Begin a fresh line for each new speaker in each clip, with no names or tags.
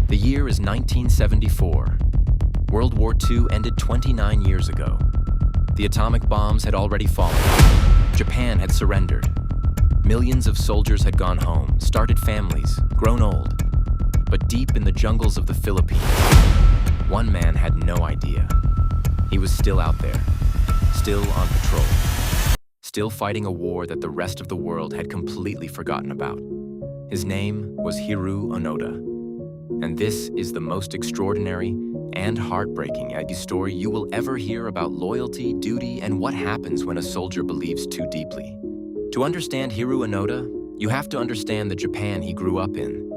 The year is 1974. World War II ended 29 years ago. The atomic bombs had already fallen. Japan had surrendered. Millions of soldiers had gone home, started families, grown old. But deep in the jungles of the Philippines, one man had no idea. He was still out there, still on patrol, still fighting a war that the rest of the world had completely forgotten about. His name was Hiroo Onoda. And this is the most extraordinary and heartbreaking story you will ever hear about loyalty, duty, and what happens when a soldier believes too deeply. To understand Hiroo Onoda, you have to understand the Japan he grew up in.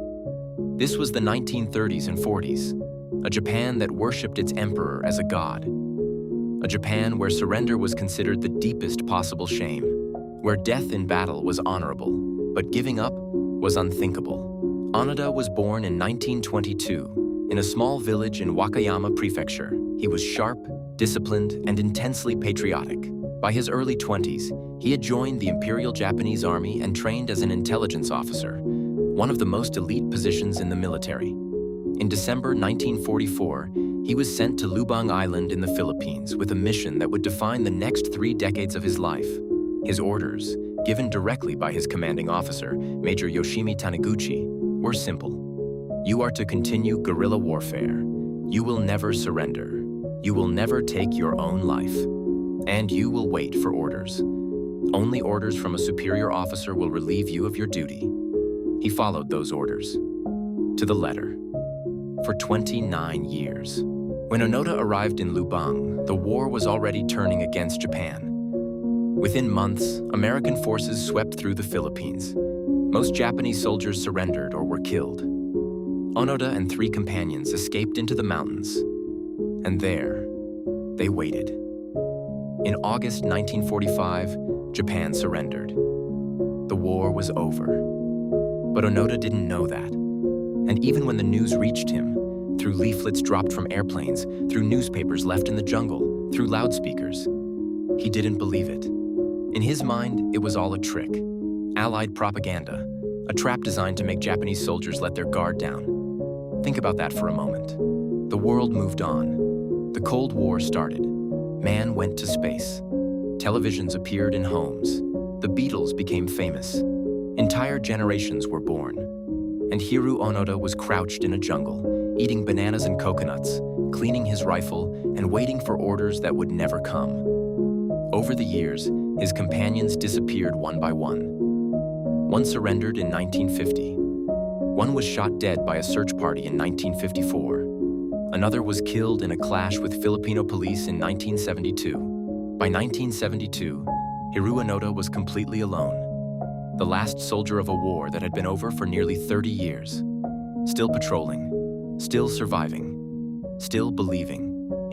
This was the 1930s and 40s, a Japan that worshipped its emperor as a god. A Japan where surrender was considered the deepest possible shame, where death in battle was honorable, but giving up was unthinkable. Onoda was born in 1922 in a small village in Wakayama Prefecture. He was sharp, disciplined, and intensely patriotic. By his early 20s, he had joined the Imperial Japanese Army and trained as an intelligence officer, one of the most elite positions in the military. In December 1944, he was sent to Lubang Island in the Philippines with a mission that would define the next 3 decades of his life. His orders, given directly by his commanding officer, Major Yoshimi Taniguchi, were simple. You are to continue guerrilla warfare. You will never surrender. You will never take your own life. And you will wait for orders. Only orders from a superior officer will relieve you of your duty. He followed those orders, to the letter, for 29 years. When Onoda arrived in Lubang, the war was already turning against Japan. Within months, American forces swept through the Philippines. Most Japanese soldiers surrendered or were killed. Onoda and 3 companions escaped into the mountains, and there, they waited. In August 1945, Japan surrendered. The war was over. But Onoda didn't know that. And even when the news reached him, through leaflets dropped from airplanes, through newspapers left in the jungle, through loudspeakers, he didn't believe it. In his mind, it was all a trick. Allied propaganda, a trap designed to make Japanese soldiers let their guard down. Think about that for a moment. The world moved on. The Cold War started. Man went to space. Televisions appeared in homes. The Beatles became famous. Entire generations were born. And Hiroo Onoda was crouched in a jungle, eating bananas and coconuts, cleaning his rifle, and waiting for orders that would never come. Over the years, his companions disappeared one by one. One surrendered in 1950. One was shot dead by a search party in 1954. Another was killed in a clash with Filipino police in 1972. By 1972, Hiroo Onoda was completely alone. The last soldier of a war that had been over for nearly 30 years. Still patrolling, still surviving, still believing.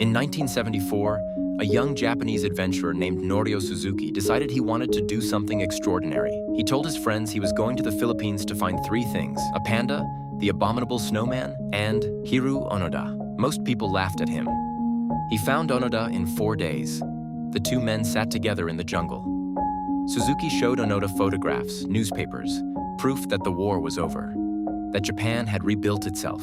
In 1974, a young Japanese adventurer named Norio Suzuki decided he wanted to do something extraordinary. He told his friends he was going to the Philippines to find 3 things: a panda, the abominable snowman, and Hiroo Onoda. Most people laughed at him. He found Onoda in 4 days. The 2 men sat together in the jungle. Suzuki showed Onoda photographs, newspapers, proof that the war was over, that Japan had rebuilt itself,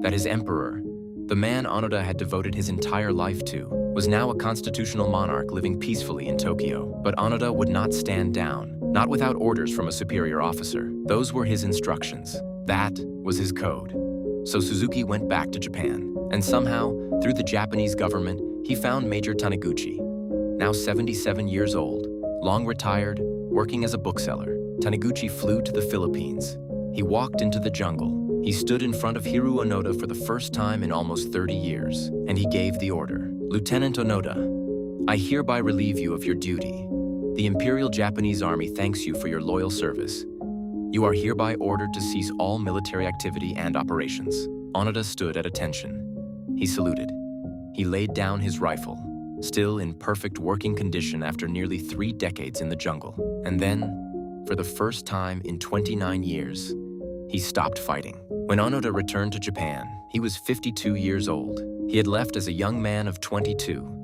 that his emperor, the man Onoda had devoted his entire life to, was now a constitutional monarch living peacefully in Tokyo. But Onoda would not stand down, not without orders from a superior officer. Those were his instructions. That was his code. So Suzuki went back to Japan, and somehow, through the Japanese government, he found Major Taniguchi, now 77 years old, long retired, working as a bookseller. Taniguchi flew to the Philippines. He walked into the jungle. He stood in front of Hiroo Onoda for the first time in almost 30 years, and he gave the order. Lieutenant Onoda, I hereby relieve you of your duty. The Imperial Japanese Army thanks you for your loyal service. You are hereby ordered to cease all military activity and operations. Onoda stood at attention. He saluted. He laid down his rifle, still in perfect working condition after nearly 3 decades in the jungle. And then, for the first time in 29 years, he stopped fighting. When Onoda returned to Japan, he was 52 years old. He had left as a young man of 22.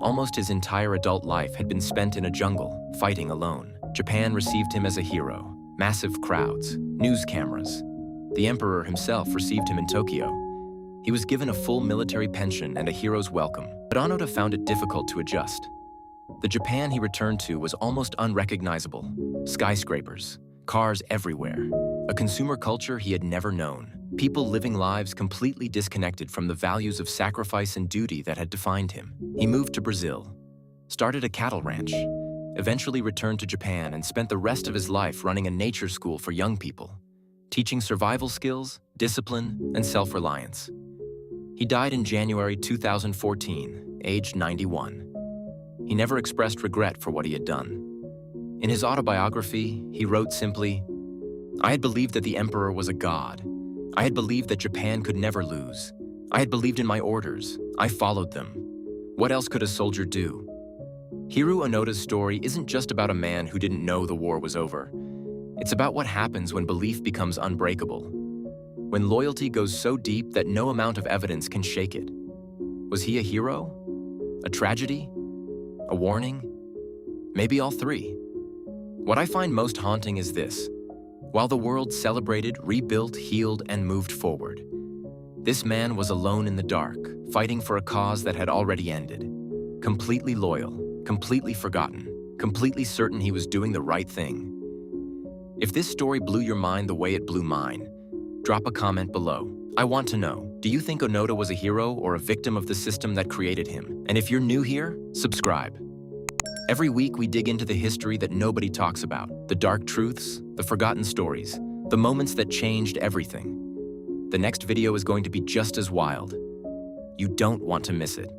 Almost his entire adult life had been spent in a jungle, fighting alone. Japan received him as a hero. Massive crowds, news cameras. The emperor himself received him in Tokyo. He was given a full military pension and a hero's welcome, but Onoda found it difficult to adjust. The Japan he returned to was almost unrecognizable. Skyscrapers, cars everywhere, a consumer culture he had never known. People living lives completely disconnected from the values of sacrifice and duty that had defined him. He moved to Brazil, started a cattle ranch, eventually returned to Japan and spent the rest of his life running a nature school for young people, teaching survival skills, discipline, and self-reliance. He died in January 2014, aged 91. He never expressed regret for what he had done. In his autobiography, he wrote simply, "I had believed that the emperor was a god. I had believed that Japan could never lose. I had believed in my orders. I followed them. What else could a soldier do?" Hiroo Onoda's story isn't just about a man who didn't know the war was over. It's about what happens when belief becomes unbreakable, when loyalty goes so deep that no amount of evidence can shake it. Was he a hero? A tragedy? A warning? Maybe all three. What I find most haunting is this. While the world celebrated, rebuilt, healed, and moved forward, this man was alone in the dark, fighting for a cause that had already ended. Completely loyal, completely forgotten, completely certain he was doing the right thing. If this story blew your mind the way it blew mine, drop a comment below. I want to know, do you think Onoda was a hero or a victim of the system that created him? And if you're new here, subscribe. Every week we dig into the history that nobody talks about, the dark truths, the forgotten stories, the moments that changed everything. The next video is going to be just as wild. You don't want to miss it.